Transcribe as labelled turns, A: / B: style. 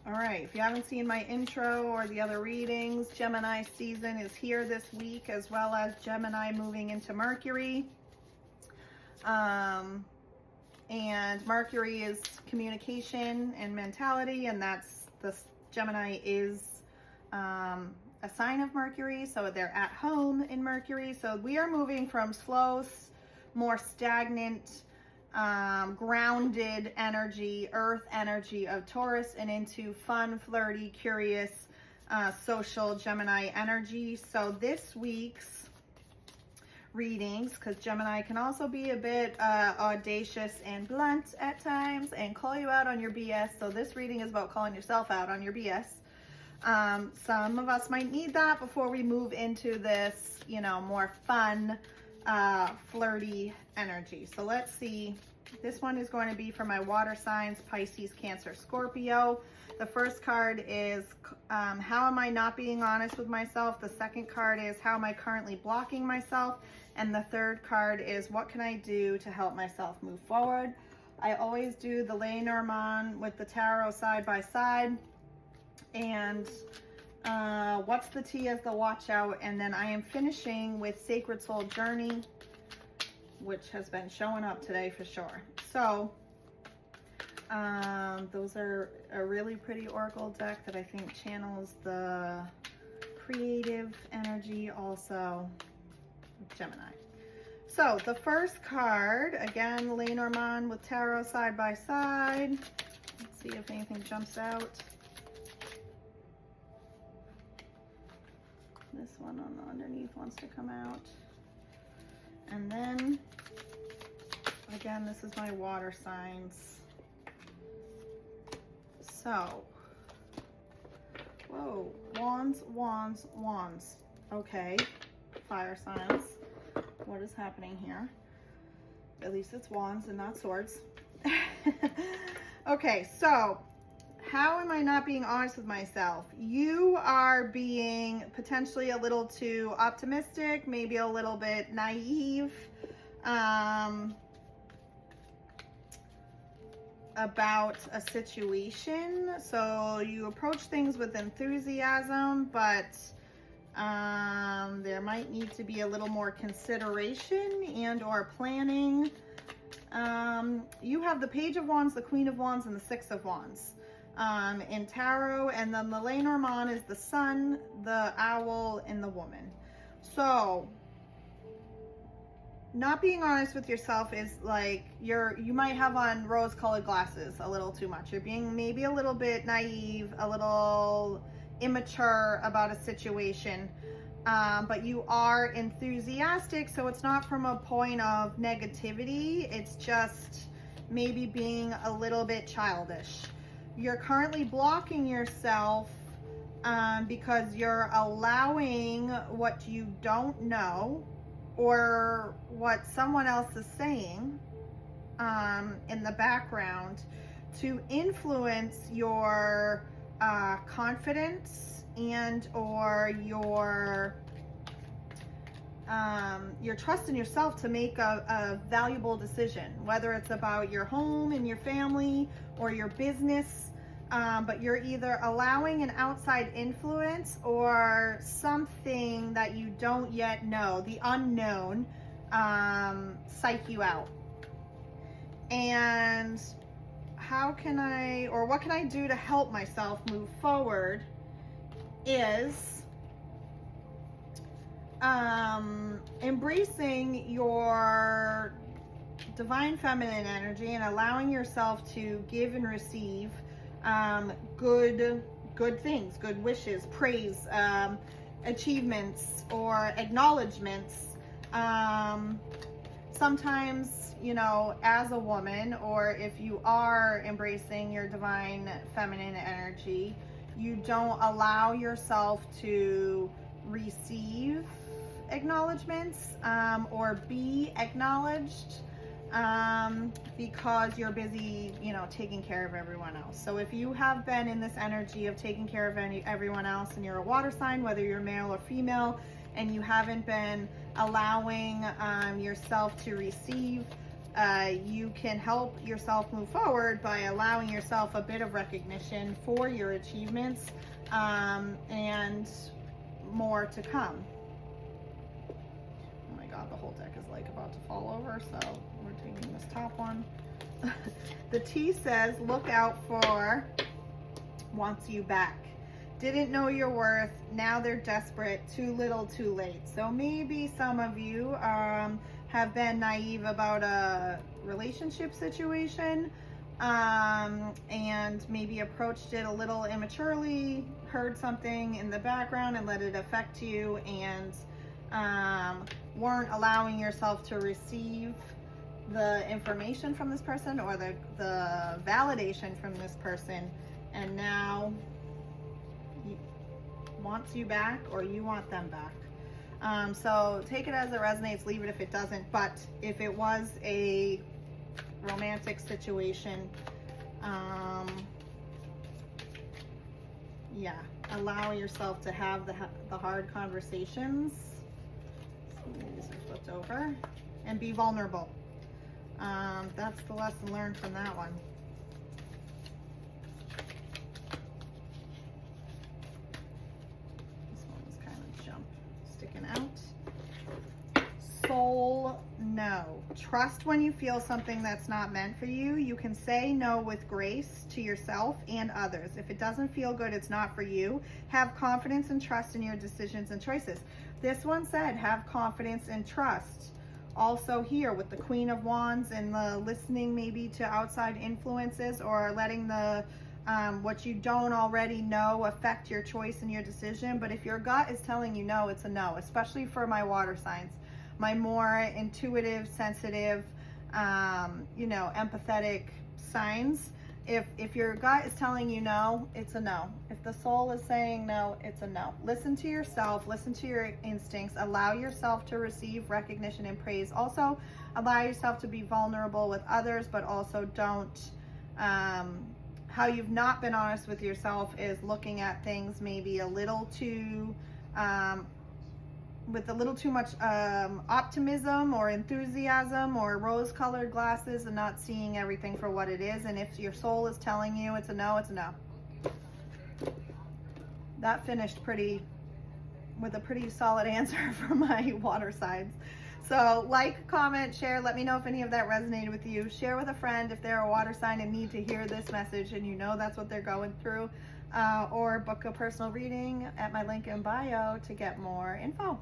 A: All right, if you haven't seen my intro or the other readings, Gemini season is here this week, as well as Gemini moving into Mercury. And Mercury is communication and mentality, and that's the Gemini is a sign of Mercury, so they're at home in Mercury. So we are moving from slow, more stagnant, grounded energy, earth energy of Taurus, and into fun, flirty, curious, social Gemini energy. So this week's readings, because Gemini can also be a bit audacious and blunt at times and call you out on your BS. So this reading is about calling yourself out on your BS. Some of us might need that before we move into this, more fun, flirty energy. So let's see. This one is going to be for my water signs, Pisces, Cancer, Scorpio. The first card is how am I not being honest with myself? The second card is how am I currently blocking myself? And the third card is what can I do to help myself move forward? I always do the Lenormand with the tarot side by side. And what's the T as the watch out? And then I am finishing with Sacred Soul Journey, which has been showing up today for sure. So those are a really pretty oracle deck that I think channels the creative energy also of Gemini. So the first card, again, Lenormand with tarot side by side. Let's see if anything jumps out. This one on the underneath wants to come out. And then, again, this is my water signs. So, whoa, wands, wands, wands. Okay, fire signs. What is happening here? At least it's wands and not swords. Okay, so how am I not being honest with myself? You are being potentially a little too optimistic, maybe a little bit naive about a situation. So you approach things with enthusiasm, but there might need to be a little more consideration and or planning. You have the Page of Wands, the Queen of Wands, and the Six of Wands in tarot, and then the Lenormand is the sun, the owl, and the woman. So not being honest with yourself is like you might have on rose-colored glasses a little too much. You're being maybe a little bit naive, a little immature about a situation, but you are enthusiastic, so it's not from a point of negativity. It's just maybe being a little bit childish. You're currently blocking yourself because you're allowing what you don't know or what someone else is saying in the background to influence your confidence and or your trust in yourself to make a valuable decision, whether it's about your home and your family or your business. But you're either allowing an outside influence or something that you don't yet know, the unknown, psych you out. And how can I, or what can I do to help myself move forward is embracing your divine feminine energy and allowing yourself to give and receive good things, good wishes, praise, achievements, or acknowledgments. Sometimes, as a woman, or if you are embracing your divine feminine energy, you don't allow yourself to receive acknowledgments or be acknowledged because you're busy, taking care of everyone else. So if you have been in this energy of taking care of everyone else and you're a water sign, whether you're male or female, and you haven't been allowing yourself to receive you can help yourself move forward by allowing yourself a bit of recognition for your achievements, and more to come. Oh my God, the whole deck is like about to fall over, so we're taking this top one. The T says, look out for wants you back. Didn't know your worth, now they're desperate, too little too late. So maybe some of you have been naive about a relationship situation, and maybe approached it a little immaturely, heard something in the background and let it affect you, and weren't allowing yourself to receive the information from this person or the validation from this person, and now wants you back, or you want them back. So take it as it resonates, leave it if it doesn't. But if it was a romantic situation, yeah, allow yourself to have the hard conversations. These are flipped over, and be vulnerable. That's the lesson learned from that one. Sticking out. Soul no. Trust when you feel something that's not meant for you. You can say no with grace to yourself and others. If it doesn't feel good, it's not for you. Have confidence and trust in your decisions and choices. This one said have confidence and trust. Also here with the Queen of Wands and the listening maybe to outside influences, or letting the what you don't already know affect your choice and your decision. But if your gut is telling you no, it's a no, especially for my water signs, my more intuitive, sensitive, empathetic signs. If your gut is telling you no, it's a no. If the soul is saying no, it's a no. Listen to yourself, listen to your instincts, allow yourself to receive recognition and praise. Also, allow yourself to be vulnerable with others, but also don't, how you've not been honest with yourself is looking at things maybe a little too, with a little too much optimism or enthusiasm or rose-colored glasses, and not seeing everything for what it is. And if your soul is telling you it's a no, it's a no. That finished with a pretty solid answer for my water signs. So like, comment, share, let me know if any of that resonated with you. Share with a friend if they're a water sign and need to hear this message and you know that's what they're going through. Or book a personal reading at my link in bio to get more info.